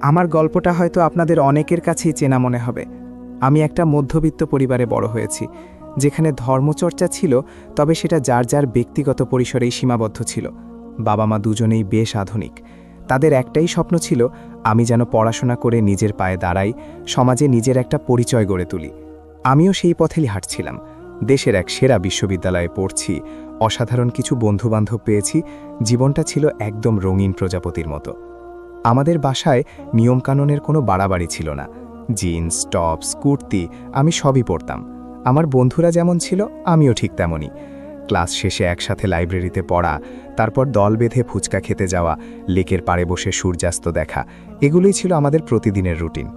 আমার গল্পটা হয়তো আপনাদের অনেকের কাছেই চেনা মনে হবে। আমি একটা মধ্যবিত্ত পরিবারে বড় হয়েছি, যেখানে ধর্মচর্চা ছিল, তবে সেটা যার যার ব্যক্তিগত পরিসরেই সীমাবদ্ধ ছিল। বাবা মা দুজনেই বেশ আধুনিক। তাদের একটাই স্বপ্ন ছিল, আমি যেন পড়াশোনা করে নিজের পায়ে দাঁড়াই, সমাজে নিজের একটা পরিচয় গড়ে তুলি। আমিও সেই পথেই হাঁটছিলাম। দেশের এক সেরা বিশ্ববিদ্যালয়ে পড়ছি, অসাধারণ কিছু বন্ধুবান্ধব পেয়েছি, জীবনটা ছিল একদম রঙিন প্রজাপতির মতো। আমাদের বাসায় নিয়মকানুনের কোনো বাড়াবাড়ি ছিল না। জিন্স, টপস, কুর্তি আমি সবই পরতাম। আমার বন্ধুরা যেমন ছিল আমিও ঠিক তেমনই। ক্লাস শেষে একসাথে লাইব্রেরিতে পড়া, তারপর দল বেঁধে ফুচকা খেতে যাওয়া, লেকের পাড়ে বসে সূর্যাস্ত দেখা, এগুলোই ছিল আমাদের প্রতিদিনের রুটিন।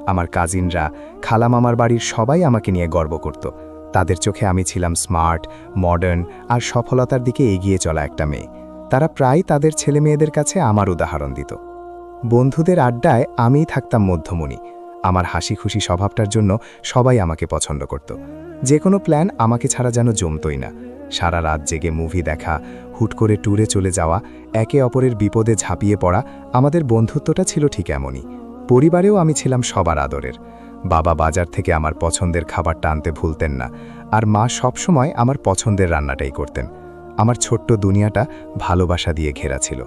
আমার কাজিনরা, খালামামার বাড়ির সবাই আমাকে নিয়ে গর্ব করত। তাদের চোখে আমি ছিলাম স্মার্ট, মডার্ন আর সফলতার দিকে এগিয়ে চলা একটা মেয়ে। তারা প্রায় তাদের ছেলেমেয়েদের কাছে আমার উদাহরণ দিত। বন্ধুদের আড্ডায় আমিই থাকতাম মধ্যমণি। আমার হাসি খুশি স্বভাবটার জন্য সবাই আমাকে পছন্দ করত। যে কোনো প্ল্যান আমাকে ছাড়া যেন জমতই না। সারা রাত জেগে মুভি দেখা, হুট করে ট্যুরে চলে যাওয়া, একে অপরের বিপদে ঝাঁপিয়ে পড়া, আমাদের বন্ধুত্বটা ছিল ঠিক এমনই। পরিবারেও আমি ছিলাম সবার আদরের। বাবা বাজার থেকে আমার পছন্দের খাবারটা আনতে ভুলতেন না, আর মা সবসময় আমার পছন্দের রান্নাটাই করতেন। আমার ছোট্ট দুনিয়াটা ভালোবাসা দিয়ে ঘেরা ছিল।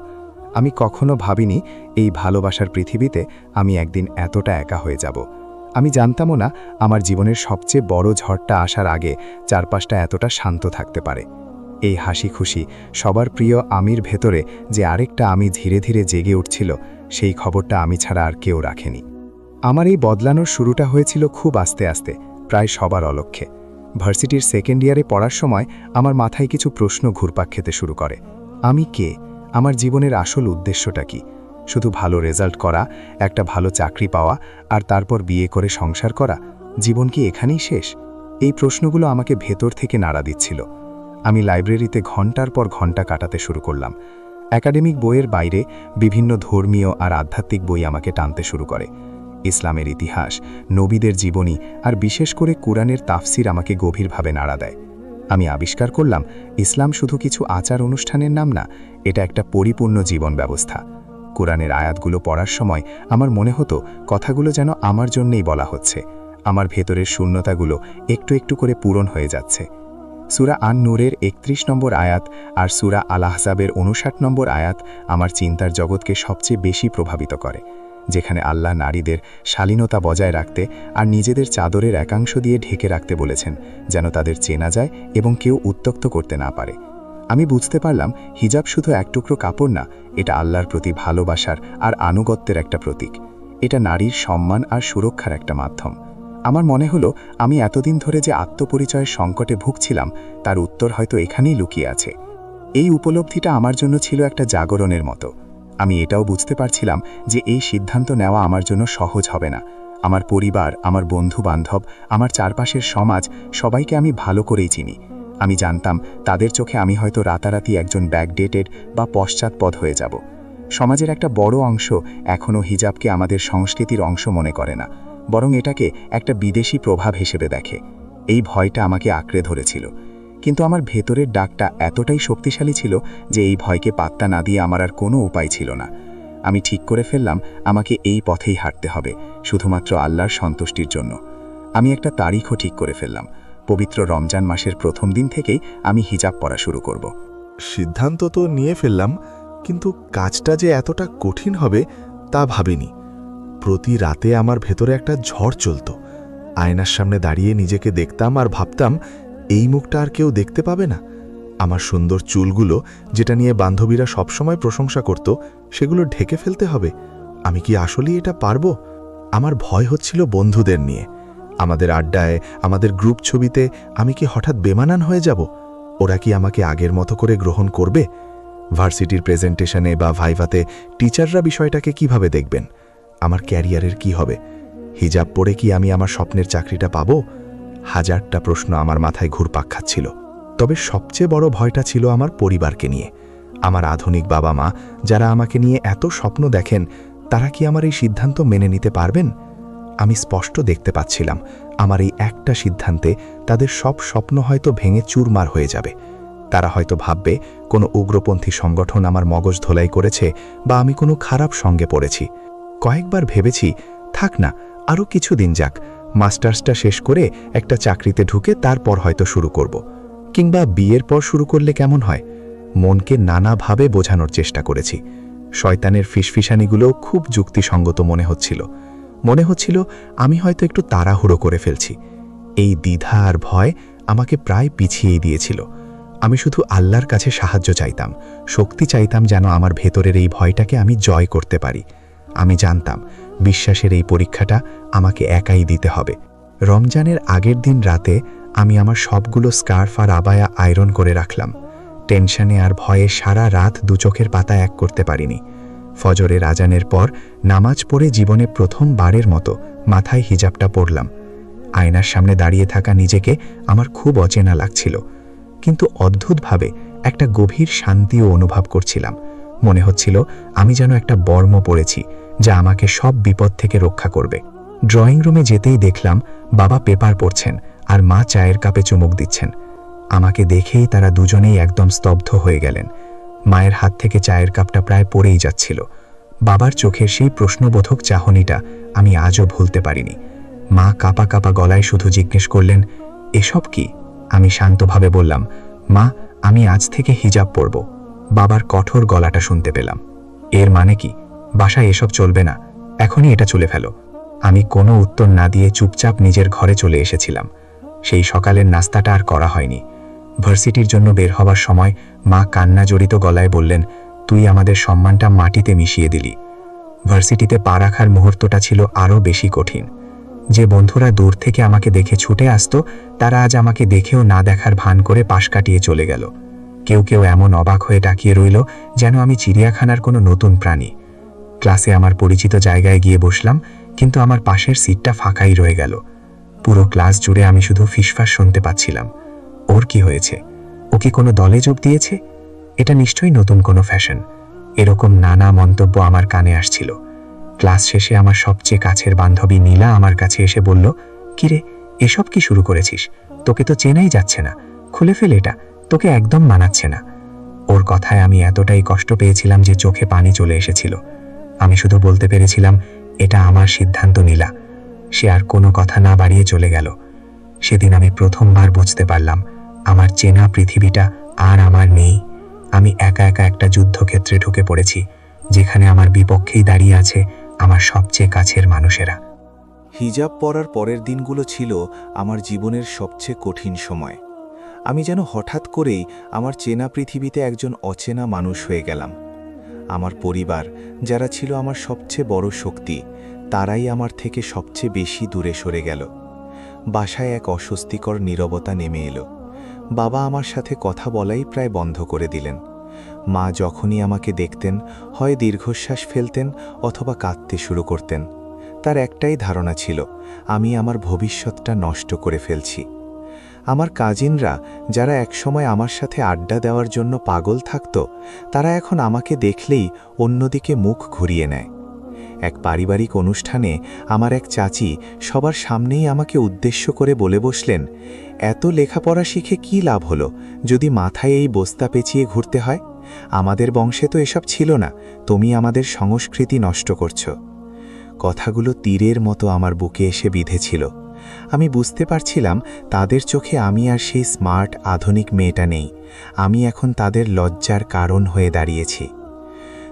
আমি কখনো ভাবিনি এই ভালোবাসার পৃথিবীতে আমি একদিন এতটা একা হয়ে যাব। আমি জানতামও না আমার জীবনের সবচেয়ে বড় ঝড়টা আসার আগে চারপাশটা এতটা শান্ত থাকতে পারে। এই হাসি খুশি সবার প্রিয় আমির ভেতরে যে আরেকটা আমি ধীরে ধীরে জেগে উঠছিল, সেই খবরটা আমি ছাড়া আর কেউ রাখেনি। আমার এই বদলানোর শুরুটা হয়েছিল খুব আস্তে আস্তে, প্রায় সবার অলক্ষ্যে। ভার্সিটির সেকেন্ড ইয়ারে পড়ার সময় আমার মাথায় কিছু প্রশ্ন ঘুরপাক খেতে শুরু করে। আমি কে? আমার জীবনের আসল উদ্দেশ্যটা কি? শুধু ভালো রেজাল্ট করা, একটা ভালো চাকরি পাওয়া, আর তারপর বিয়ে করে সংসার করা? জীবন কি এখানেই শেষ? এই প্রশ্নগুলো আমাকে ভেতর থেকে নাড়া দিচ্ছিল। আমি লাইব্রেরিতে ঘন্টার পর ঘন্টা কাটাতে শুরু করলাম। একাডেমিক বইয়ের বাইরে বিভিন্ন ধর্মীয় আর আধ্যাত্মিক বই আমাকে টানতে শুরু করে। ইসলামের ইতিহাস, নবীদের জীবনী আর বিশেষ করে কুরআনের তাফসির আমাকে গভীরভাবে নাড়া দেয়। আমি আবিষ্কার করলাম, ইসলাম শুধু কিছু আচার অনুষ্ঠানের নাম না, এটা একটা পরিপূর্ণ জীবন ব্যবস্থা। কুরআনের আয়াতগুলো পড়ার সময় আমার মনে হতো কথাগুলো যেন আমার জন্যই বলা হচ্ছে। আমার ভেতরের শূন্যতাগুলো একটু একটু করে পূরণ হয়ে যাচ্ছে। সূরা আন-নূরের ৩১ নম্বর আয়াত আর সূরা আল-আহজাবের ৫৯ নম্বর আয়াত আমার চিন্তার জগৎকে সবচেয়ে বেশি প্রভাবিত করে, যেখানে আল্লাহ নারীদের শালীনতা বজায় রাখতে আর নিজেদের চাদরের একাংশ দিয়ে ঢেকে রাখতে বলেছেন, যেন তাদের চেনা যায় এবং কেউ উত্ত্যক্ত করতে না পারে। আমি বুঝতে পারলাম, হিজাব শুধু এক টুকরো কাপড় না, এটা আল্লাহর প্রতি ভালোবাসার আর আনুগত্যের একটা প্রতীক। এটা নারীর সম্মান আর সুরক্ষার একটা মাধ্যম। আমার মনে হলো, আমি এতদিন ধরে যে আত্মপরিচয়ের সংকটে ভুগছিলাম, তার উত্তর হয়তো এখানেই লুকিয়ে আছে। এই উপলব্ধিটা আমার জন্য ছিল একটা জাগরণের মতো। আমি এটাও বুঝতে পারছিলাম যে এই সিদ্ধান্ত নেওয়া আমার জন্য সহজ হবে না। আমার পরিবার, আমার বন্ধু বান্ধব, আমার চারপাশের সমাজ, সবাইকে আমি ভালো করেই চিনি। আমি জানতাম তাদের চোখে আমি হয়তো রাতারাতি একজন ব্যাকডেটেড বা পশ্চাৎপদ হয়ে যাব। সমাজের একটা বড় অংশ এখনও হিজাবকে আমাদের সংস্কৃতির অংশ মনে করে না, বরং এটাকে একটা বিদেশি প্রভাব হিসেবে দেখে। এই ভয়টা আমাকে আঁকড়ে ধরেছিল, কিন্তু আমার ভেতরের ডাকটা এতটাই শক্তিশালী ছিল যে এই ভয়কে পাত্তা না দিয়ে আমার আর কোনো উপায় ছিল না। আমি ঠিক করে ফেললাম, আমাকে এই পথেই হাঁটতে হবে, শুধুমাত্র আল্লাহর সন্তুষ্টির জন্য। আমি একটা তারিখও ঠিক করে ফেললাম। পবিত্র রমজান মাসের প্রথম দিন থেকেই আমি হিজাব পরা শুরু করব। সিদ্ধান্ত তো নিয়ে ফেললাম, কিন্তু কাজটা যে এতটা কঠিন হবে তা ভাবিনি। প্রতি রাতে আমার ভেতরে একটা ঝড় চলত। আয়নার সামনে দাঁড়িয়ে নিজেকে দেখতাম আর ভাবতাম, এই মুখটা আর কেউ দেখতে পাবে না। আমার সুন্দর চুলগুলো, যেটা নিয়ে বান্ধবীরা সবসময় প্রশংসা করত, সেগুলো ঢেকে ফেলতে হবে। আমি কি আসলেই এটা পারবো? আমার ভয় হচ্ছিল বন্ধুদের নিয়ে। আমাদের আড্ডায়, আমাদের গ্রুপ ছবিতে আমি কি হঠাৎ বেমানান হয়ে যাব? ওরা কি আমাকে আগের মতো করে গ্রহণ করবে? ভার্সিটির প্রেজেন্টেশনে বা ভাইভাতে টিচাররা বিষয়টাকে কিভাবে দেখবেন? আমার ক্যারিয়ারের কি হবে? হিজাব পরে কি আমি আমার স্বপ্নের চাকরিটা পাবো? হাজারটা প্রশ্ন আমার মাথায় ঘুরপাক খাচ্ছিল। তবে সবচেয়ে বড় ভয়টা ছিল আমার পরিবারকে নিয়ে। আমার আধুনিক বাবা মা, যারা আমাকে নিয়ে এত স্বপ্ন দেখেন, তারা কি আমার এই সিদ্ধান্ত মেনে নিতে পারবেন? আমি স্পষ্ট দেখতে পাচ্ছিলাম, আমার এই একটা সিদ্ধান্তে তাদের সব স্বপ্ন হয়তো ভেঙে চুরমার হয়ে যাবে। তারা হয়তো ভাববে কোনো উগ্রপন্থী সংগঠন আমার মগজ ধোলাই করেছে, বা আমি কোনো খারাপ সঙ্গে পড়েছি। কয়েকবার ভেবেছি থাক না, আরও কিছুদিন যাক, মাস্টার্সটা শেষ করে একটা চাকরিতে ঢুকে তারপর হয়তো শুরু করব। কিংবা বিয়ের পর শুরু করলে কেমন হয়। মনকে নানাভাবে বোঝানোর চেষ্টা করেছি। শয়তানের ফিসফিসানিগুলো খুব যুক্তিসঙ্গত মনে হচ্ছিল আমি হয়তো একটু তাড়াহুড়ো করে ফেলছি। এই দ্বিধা আর ভয় আমাকে প্রায় পিছিয়ে দিয়েছিল। আমি শুধু আল্লাহর কাছে সাহায্য চাইতাম, শক্তি চাইতাম যেন আমার ভেতরের এই ভয়টাকে আমি জয় করতে পারি। আমি জানতাম বিশ্বাসের এই পরীক্ষাটা আমাকে একাই দিতে হবে। রমজানের আগের দিন রাতে আমি আমার সবগুলো স্কার্ফ আর আবায়া আয়রন করে রাখলাম। টেনশনে আর ভয়ে সারা রাত দুচোখের পাতা এক করতে পারিনি। ফজরের আজানের পর নামাজ পড়ে জীবনে প্রথমবারের মতো মাথায় হিজাবটা পরলাম। আয়নার সামনে দাঁড়িয়ে থাকা নিজেকে আমার খুব অচেনা লাগছিল, কিন্তু অদ্ভুতভাবে একটা গভীর শান্তিও অনুভব করছিলাম। মনে হচ্ছিল আমি যেন একটা বর্ম পড়েছি যা আমাকে সব বিপদ থেকে রক্ষা করবে। ড্রয়িং রুমে যেতেই দেখলাম বাবা পেপার পড়ছেন আর মা চায়ের কাপে চুমুক দিচ্ছেন। আমাকে দেখেই তারা দুজনেই একদম স্তব্ধ হয়ে গেলেন। মায়ের হাত থেকে চায়ের কাপটা প্রায় পড়েই যাচ্ছিল। বাবার চোখের সেই প্রশ্নবোধক চাহনিটা আমি আজও ভুলতে পারিনি। মা কাঁপা কাঁপা গলায় শুধু জিজ্ঞেস করলেন, এসব কি? আমি শান্তভাবে বললাম, মা, আমি আজ থেকে হিজাব পরব। বাবার কঠোর গলাটা শুনতে পেলাম। এর মানে কি? বাসায় এসব চলবে না, এখনই এটা চলে ফেলো। আমি কোনো উত্তর না দিয়ে চুপচাপ নিজের ঘরে চলে এসেছিলাম। সেই সকালের নাস্তাটা আর করা হয়নি। ভার্সিটির জন্য বের হবার সময় মা কান্না জড়িত গলায় বললেন, তুই আমাদের সম্মানটা মাটিতে মিশিয়ে দিলি। ভার্সিটিতে পা রাখার মুহূর্তটা ছিল আরও বেশি কঠিন। যে বন্ধুরা দূর থেকে আমাকে দেখে ছুটে আসত, তারা আজ আমাকে দেখেও না দেখার ভান করে পাশ কাটিয়ে চলে গেল। কেউ কেউ এমন অবাক হয়ে তাকিয়ে রইল যেন আমি চিড়িয়াখানার কোনো নতুন প্রাণী। ক্লাসে আমার পরিচিত জায়গায় গিয়ে বসলাম, কিন্তু আমার পাশের সিটটা ফাঁকাই রয়ে গেল। পুরো ক্লাস জুড়ে আমি শুধু ফিসফাস শুনতে পাচ্ছিলাম। ওর কি হয়েছে? ও কি কোনো দলে যোগ দিয়েছে? এটা নিশ্চয়ই নতুন কোনো ফ্যাশন। এরকম নানা মন্তব্য আমার কানে আসছিল। ক্লাস শেষে আমার সবচেয়ে কাছের বান্ধবী নীলা আমার কাছে এসে বলল, কিরে, এসব কি শুরু করেছিস? তোকে তো চেনাই যাচ্ছে না, খুলে ফেল এটা, তোকে একদম মানাচ্ছে না। ওর কথায় আমি এতটাই কষ্ট পেয়েছিলাম যে চোখে পানি চলে এসেছিল। আমি শুধু বলতে পেরেছিলাম, এটা আমার সিদ্ধান্ত নীলা। সে আর কোনো কথা না বাড়িয়ে চলে গেল। সেদিন আমি প্রথমবার বুঝতে পারলাম আমার চেনা পৃথিবীটা আর আমার নেই। আমি একা একা একটা যুদ্ধক্ষেত্রে ঢুকে পড়েছি, যেখানে আমার বিপক্ষেই দাঁড়িয়ে আছে আমার সবচেয়ে কাছের মানুষেরা। হিজাব পরার পরের দিনগুলো ছিল আমার জীবনের সবচেয়ে কঠিন সময়। আমি যেন হঠাৎ করেই আমার চেনা পৃথিবীতে একজন অচেনা মানুষ হয়ে গেলাম। আমার পরিবার, যারা ছিল আমার সবচেয়ে বড় শক্তি, তারাই আমার থেকে সবচেয়ে বেশি দূরে সরে গেল। বাসায় এক অস্বস্তিকর নীরবতা নেমে এলো। বাবা আমার সাথে কথা বলাই প্রায় বন্ধ করে দিলেন। মা যখনই আমাকে দেখতেন, হয় দীর্ঘশ্বাস ফেলতেন অথবা কাঁদতে শুরু করতেন। তার একটাই ধারণা ছিল, আমি আমার ভবিষ্যৎটা নষ্ট করে ফেলছি। আমার কাজিনরা, যারা একসময় আমার সাথে আড্ডা দেওয়ার জন্য পাগল থাকত, তারা এখন আমাকে দেখলেই অন্যদিকে মুখ ঘুরিয়ে নেয়। এক পারিবারিক অনুষ্ঠানে আমার এক চাচি সবার সামনেই আমাকে উদ্দেশ্য করে বলে বসলেন, এত লেখাপড়া শিখে কি লাভ হলো যদি মাথায় এই বস্তা পেঁচিয়ে ঘুরতে হয়? আমাদের বংশে তো এসব ছিল না, তুমি আমাদের সংস্কৃতি নষ্ট করছো। কথাগুলো তীরের মতো আমার বুকে এসে বিঁধেছিল। আমি বুঝতে পারছিলাম তাদের চোখে আমি আর সেই স্মার্ট আধুনিক মেয়েটা নেই। আমি এখন তাদের লজ্জার কারণ হয়ে দাঁড়িয়েছি।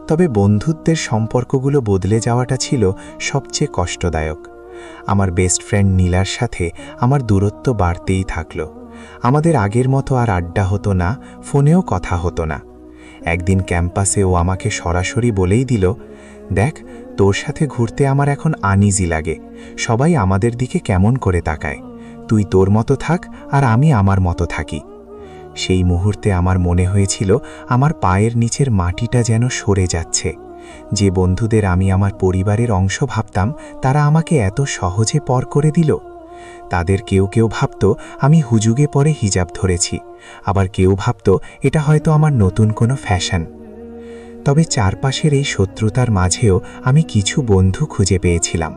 তবে বন্ধুত্বের সম্পর্কগুলো বদলে যাওয়াটা ছিল সবচেয়ে কষ্টদায়ক। আমার বেস্ট ফ্রেন্ড নীলার সাথে আমার দূরত্ব বাড়তেই থাকলো। আমাদের আগের মতো আর আড্ডা হতো না, ফোনেও কথা হতো না। একদিন ক্যাম্পাসে ও আমাকে সরাসরি বলেই দিল, দেখ, তোর সাথে ঘুরতে আমার এখন আনইজি লাগে। সবাই আমাদের দিকে কেমন করে তাকায়। তুই তোর মতো থাক আর আমি আমার মতো থাকি। সেই মুহূর্তে আমার মনে হয়েছিল আমার পায়ের নিচের মাটিটা যেন সরে যাচ্ছে। যে বন্ধুদের আমি আমার পরিবারের অংশ ভাবতাম, তারা আমাকে এত সহজে পর করে দিল। তাদের কেউ কেউ ভাবত আমি হুজুগে পরে হিজাব ধরেছি, আবার কেউ ভাবত এটা হয়তো আমার নতুন কোনো ফ্যাশন। তবে চারপাশের এই শত্রুতার মাঝেও আমি কিছু বন্ধু খুঁজে পেয়েছিলাম।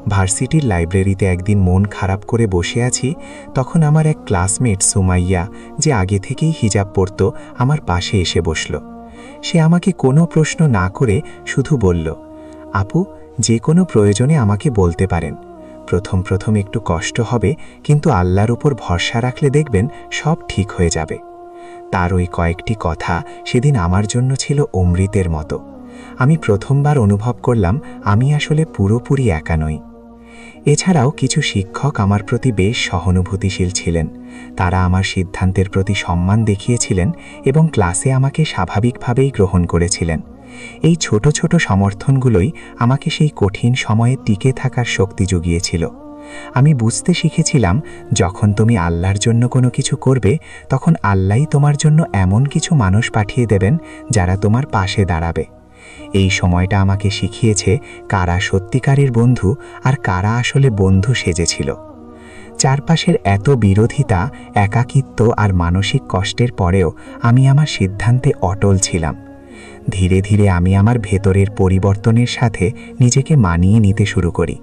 ভার্সিটির লাইব্রেরিতে একদিন মন খারাপ করে বসে আছি, তখন আমার এক ক্লাসমেট সুমাইয়া, যে আগে থেকেই হিজাব পরত, আমার পাশে এসে বসল। সে আমাকে কোনো প্রশ্ন না করে শুধু বলল, আপু, যে কোনো প্রয়োজনে আমাকে বলতে পারেন। প্রথম প্রথম একটু কষ্ট হবে, কিন্তু আল্লাহর উপর ভরসা রাখলে দেখবেন সব ঠিক হয়ে যাবে। তার ওই কয়েকটি কথা সেদিন আমার জন্য ছিল অমৃতের মতো। আমি প্রথমবার অনুভব করলাম আমি আসলে পুরোপুরি একা নই। এছাড়াও কিছু শিক্ষক আমার প্রতি বেশ সহানুভূতিশীল ছিলেন। তারা আমার সিদ্ধান্তের প্রতি সম্মান দেখিয়েছিলেন এবং ক্লাসে আমাকে স্বাভাবিকভাবেই গ্রহণ করেছিলেন। এই ছোট ছোট সমর্থনগুলোই আমাকে সেই কঠিন সময়ে টিকে থাকার শক্তি জুগিয়েছিল। আমি বুঝতে শিখেছিলাম, যখন তুমি আল্লাহর জন্য কোনো কিছু করবে, তখন আল্লাহই তোমার জন্য এমন কিছু মানুষ পাঠিয়ে দেবেন যারা তোমার পাশে দাঁড়াবে। এই সময়টা আমাকে শিখিয়েছে কারা সত্যিকারের বন্ধু আর কারা আসলে বন্ধু সেজেছিল। চারপাশের এত বিরোধিতা, একাকিত্ব আর মানসিক কষ্টের পরেও আমি আমার সিদ্ধান্তে অটল ছিলাম। ধীরে ধীরে আমি আমার ভেতরের পরিবর্তনের সাথে নিজেকে মানিয়ে নিতে শুরু করি।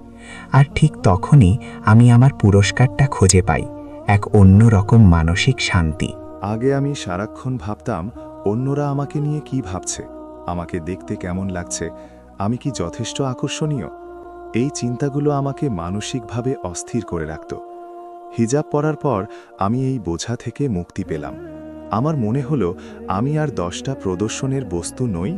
আর ঠিক তখনই আমি আমার পুরস্কারটা খুঁজে পাই, এক অন্যরকম মানসিক শান্তি। আগে আমি সারাক্ষণ ভাবতাম অন্যরা আমাকে নিয়ে কি ভাবছে, আমাকে দেখতে কেমন লাগছে, আমি কি যথেষ্ট আকর্ষণীয়। এই চিন্তাগুলো আমাকে মানসিকভাবে অস্থির করে রাখত। হিজাব পরার পর আমি এই বোঝা থেকে মুক্তি পেলাম। আমার মনে হলো আমি আর 10টা প্রদর্শনের বস্তু নই।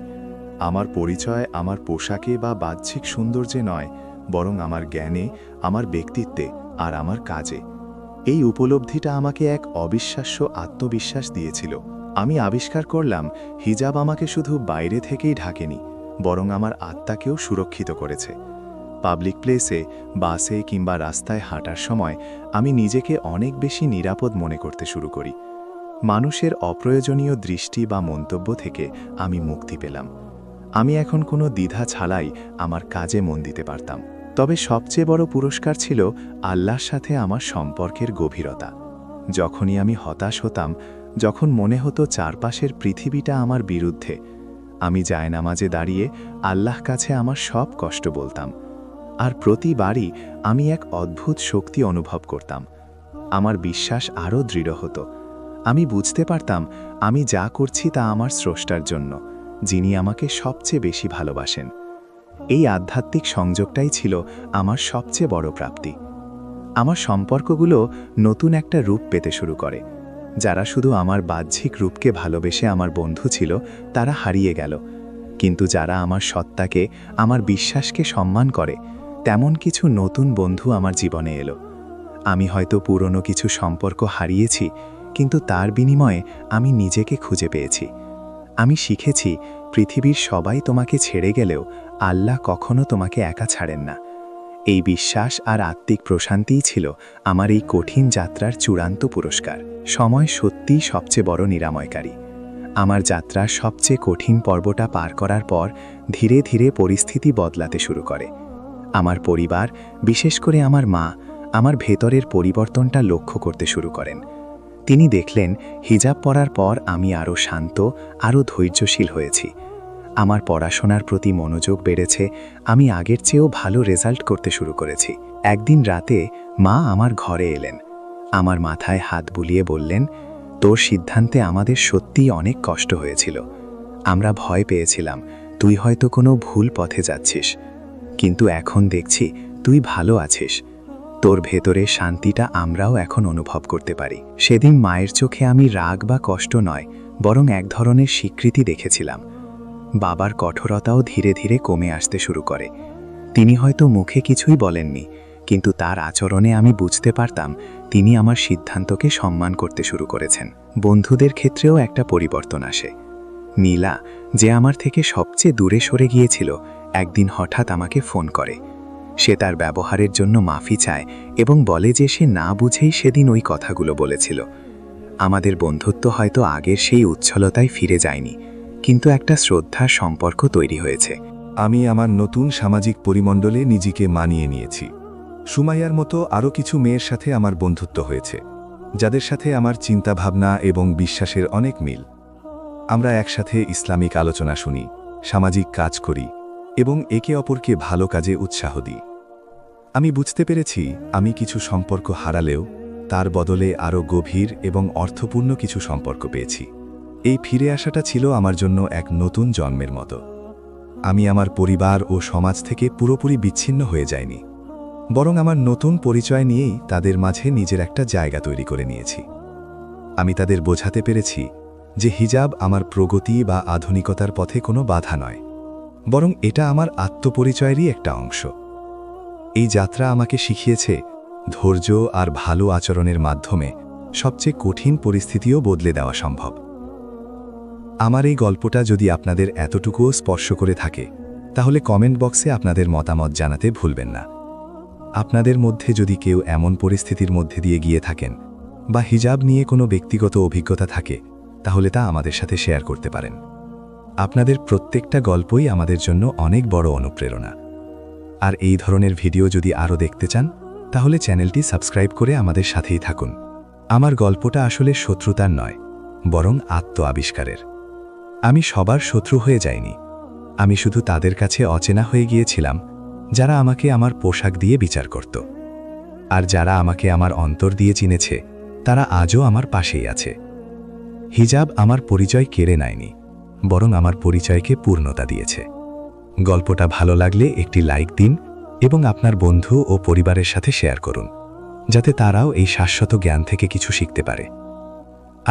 আমার পরিচয় আমার পোশাকে বা বাহ্যিক সৌন্দর্যে নয়, বরং আমার জ্ঞানে, আমার ব্যক্তিত্বে আর আমার কাজে। এই উপলব্ধিটা আমাকে এক অবিশ্বাস্য আত্মবিশ্বাস দিয়েছিল। আমি আবিষ্কার করলাম হিজাব আমাকে শুধু বাইরে থেকেই ঢাকেনি, বরং আমার আত্মাকেও সুরক্ষিত করেছে। পাবলিক প্লেসে, বাসে কিংবা রাস্তায় হাঁটার সময় আমি নিজেকে অনেক বেশি নিরাপদ মনে করতে শুরু করি। মানুষের অপ্রয়োজনীয় দৃষ্টি বা মন্তব্য থেকে আমি মুক্তি পেলাম। আমি এখন কোনো দ্বিধা ছাড়াই আমার কাজে মন দিতে পারতাম। তবে সবচেয়ে বড় পুরস্কার ছিল আল্লাহর সাথে আমার সম্পর্কের গভীরতা। যখনই আমি হতাশ হতাম, যখন মনে হতো চারপাশের পৃথিবীটা আমার বিরুদ্ধে, আমি জায়নামাজে দাঁড়িয়ে আল্লাহ কাছে আমার সব কষ্ট বলতাম। আর প্রতিবারই আমি এক অদ্ভুত শক্তি অনুভব করতাম। আমার বিশ্বাস আরও দৃঢ় হতো। আমি বুঝতে পারতাম আমি যা করছি তা আমার স্রষ্টার জন্য, যিনি আমাকে সবচেয়ে বেশি ভালোবাসেন। এই আধ্যাত্মিক সংযোগটাই ছিল আমার সবচেয়ে বড় প্রাপ্তি। আমার সম্পর্কগুলো নতুন একটা রূপ পেতে শুরু করে। যারা শুধু আমার বাহ্যিক রূপকে ভালোবেসে আমার বন্ধু ছিল, তারা হারিয়ে গেল। কিন্তু যারা আমার সত্তাকে, আমার বিশ্বাসকে সম্মান করে, তেমন কিছু নতুন বন্ধু আমার জীবনে এলো। আমি হয়তো পুরনো কিছু সম্পর্ক হারিয়েছি, কিন্তু তার বিনিময়ে আমি নিজেকে খুঁজে পেয়েছি। আমি শিখেছি পৃথিবীর সবাই তোমাকে ছেড়ে গেলেও আল্লাহ কখনো তোমাকে একা ছাড়েন না। এই বিশ্বাস আর আত্মিক প্রশান্তিই ছিল আমার এই কঠিন যাত্রার চূড়ান্ত পুরস্কার। সময় সত্যিই সবচেয়ে বড় নিরাময়কারী। আমার যাত্রার সবচেয়ে কঠিন পর্বটা পার করার পর ধীরে ধীরে পরিস্থিতি বদলাতে শুরু করে। আমার পরিবার, বিশেষ করে আমার মা, আমার ভেতরের পরিবর্তনটা লক্ষ্য করতে শুরু করেন। তিনি দেখলেন হিজাব পরার পর আমি আরও শান্ত, আরও ধৈর্যশীল হয়েছি। আমার পড়াশোনার প্রতি মনোযোগ বেড়েছে, আমি আগের চেয়েও ভালো রেজাল্ট করতে শুরু করেছি। একদিন রাতে মা আমার ঘরে এলেন। আমার মাথায় হাত বুলিয়ে বললেন, তোর সিদ্ধান্তে আমাদের সত্যিই অনেক কষ্ট হয়েছিল। আমরা ভয় পেয়েছিলাম তুই হয়তো কোনো ভুল পথে যাচ্ছিস, কিন্তু এখন দেখছি তুই ভালো আছিস। তোর ভেতরে শান্তিটা আমরাও এখন অনুভব করতে পারি। সেদিন মায়ের চোখে আমি রাগ বা কষ্ট নয়, বরং এক ধরনের স্বীকৃতি দেখেছিলাম। বাবার কঠোরতাও ধীরে ধীরে কমে আসতে শুরু করে। তিনি হয়তো মুখে কিছুই বলেননি, কিন্তু তার আচরণে আমি বুঝতে পারতাম তিনি আমার সিদ্ধান্তকে সম্মান করতে শুরু করেছেন। বন্ধুদের ক্ষেত্রেও একটা পরিবর্তন আসে। নীলা, যে আমার থেকে সবচেয়ে দূরে সরে গিয়েছিল, একদিন হঠাৎ আমাকে ফোন করে। সে তার ব্যবহারের জন্য মাফি চায় এবং বলে যে সে না বুঝেই সেদিন ওই কথাগুলো বলেছিল। আমাদের বন্ধুত্ব হয়তো আগের সেই উচ্ছলতায় ফিরে যায়নি, কিন্তু একটা শ্রদ্ধার সম্পর্ক তৈরি হয়েছে। আমি আমার নতুন সামাজিক পরিমণ্ডলে নিজেকে মানিয়ে নিয়েছি। সুমাইয়ার মতো আরও কিছু মেয়ের সাথে আমার বন্ধুত্ব হয়েছে, যাদের সাথে আমার চিন্তাভাবনা এবং বিশ্বাসের অনেক মিল। আমরা একসাথে ইসলামিক আলোচনা শুনি, সামাজিক কাজ করি এবং একে অপরকে ভালো কাজে উৎসাহ দিই। আমি বুঝতে পেরেছি আমি কিছু সম্পর্ক হারালেও তার বদলে আরও গভীর এবং অর্থপূর্ণ কিছু সম্পর্ক পেয়েছি। এই ফিরে আসাটা ছিল আমার জন্য এক নতুন জন্মের মতো। আমি আমার পরিবার ও সমাজ থেকে পুরোপুরি বিচ্ছিন্ন হয়ে যাইনি, বরং আমার নতুন পরিচয় নিয়েই তাদের মাঝে নিজের একটা জায়গা তৈরি করে নিয়েছি। আমি তাদের বোঝাতে পেরেছি যে হিজাব আমার প্রগতি বা আধুনিকতার পথে কোনো বাধা নয়, বরং এটা আমার আত্মপরিচয়েরই একটা অংশ। এই যাত্রা আমাকে শিখিয়েছে ধৈর্য আর ভালো আচরণের মাধ্যমে সবচেয়ে কঠিন পরিস্থিতিও বদলে দেওয়া সম্ভব। আমার এই গল্পটা যদি আপনাদের এতটুকুও স্পর্শ করে থাকে, তাহলে কমেন্ট বক্সে আপনাদের মতামত জানাতে ভুলবেন না। আপনাদের মধ্যে যদি কেউ এমন পরিস্থিতির মধ্যে দিয়ে গিয়ে থাকেন বা হিজাব নিয়ে কোনো ব্যক্তিগত অভিজ্ঞতা থাকে, তাহলে তা আমাদের সাথে শেয়ার করতে পারেন। আপনাদের প্রত্যেকটা গল্পই আমাদের জন্য অনেক বড় অনুপ্রেরণা। আর এই ধরনের ভিডিও যদি আরও দেখতে চান, তাহলে চ্যানেলটি সাবস্ক্রাইব করে আমাদের সাথেই থাকুন। আমার গল্পটা আসলে শত্রুতার নয়, বরং আত্ম আবিষ্কারের। আমি সবার শত্রু হয়ে যাইনি, আমি শুধু তাদের কাছে অচেনা হয়ে গিয়েছিলাম যারা আমাকে আমার পোশাক দিয়ে বিচার করত। আর যারা আমাকে আমার অন্তর দিয়ে চিনেছে, তারা আজও আমার পাশেই আছে। হিজাব আমার পরিচয় কেড়ে নেয়নি, বরং আমার পরিচয়কে পূর্ণতা দিয়েছে। গল্পটা ভালো লাগলে একটি লাইক দিন এবং আপনার বন্ধু ও পরিবারের সাথে শেয়ার করুন, যাতে তারাও এই শাশ্বত জ্ঞান থেকে কিছু শিখতে পারে।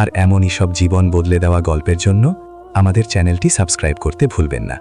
আর এমনই সব জীবন বদলে দেওয়া গল্পের জন্য আমাদের চ্যানেলটি সাবস্ক্রাইব করতে ভুলবেন না।